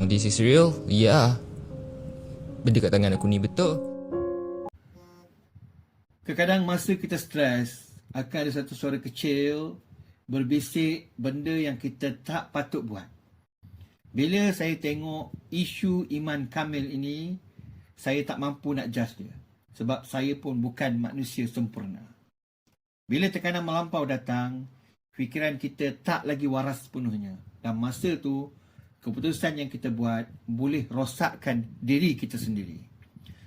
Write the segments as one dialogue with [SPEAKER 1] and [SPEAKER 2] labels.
[SPEAKER 1] This is real? Ya. Benda kat tangan aku ni betul.
[SPEAKER 2] Kadang-kadang masa kita stres, akan ada satu suara kecil berbisik benda yang kita tak patut buat. Bila saya tengok isu Iman Kamil ini, saya tak mampu nak judge dia. Sebab saya pun bukan manusia sempurna. Bila tekanan melampau datang, fikiran kita tak lagi waras sepenuhnya. Dan masa tu, keputusan yang kita buat boleh rosakkan diri kita sendiri.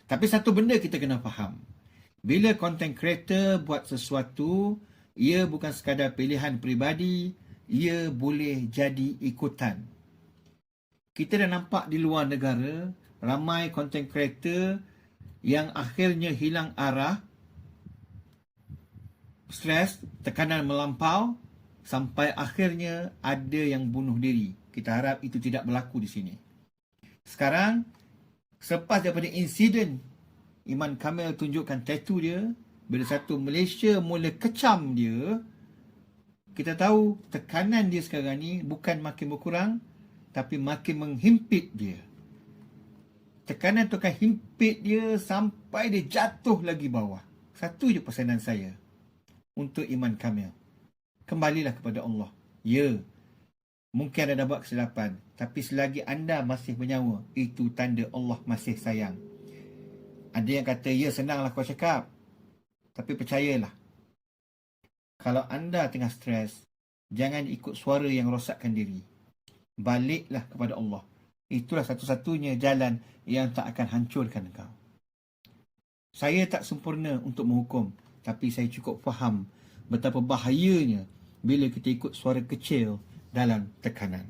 [SPEAKER 2] Tapi satu benda kita kena faham. Bila content creator buat sesuatu, ia bukan sekadar pilihan peribadi, ia boleh jadi ikutan. Kita dah nampak di luar negara, ramai content creator yang akhirnya hilang arah, stres, tekanan melampau, sampai akhirnya ada yang bunuh diri. Kita harap itu tidak berlaku di sini. Sekarang, selepas daripada insiden Iman Kamil tunjukkan tattoo dia, bila satu Malaysia mula kecam dia, kita tahu tekanan dia sekarang ni bukan makin berkurang, tapi makin menghimpit dia. Tekanan tu akan himpit dia sampai dia jatuh lagi bawah. Satu je pesanan saya untuk Iman Kamil. Kembalilah kepada Allah. Ya, mungkin anda dah buat kesilapan, tapi selagi anda masih bernyawa, itu tanda Allah masih sayang. Ada yang kata, ya senanglah kau cakap. Tapi percayalah, kalau anda tengah stres, jangan ikut suara yang rosakkan diri. Baliklah kepada Allah. Itulah satu-satunya jalan yang tak akan hancurkan kau. Saya tak sempurna untuk menghukum, tapi saya cukup faham betapa bahayanya bila kita ikut suara kecil dalam tekanan.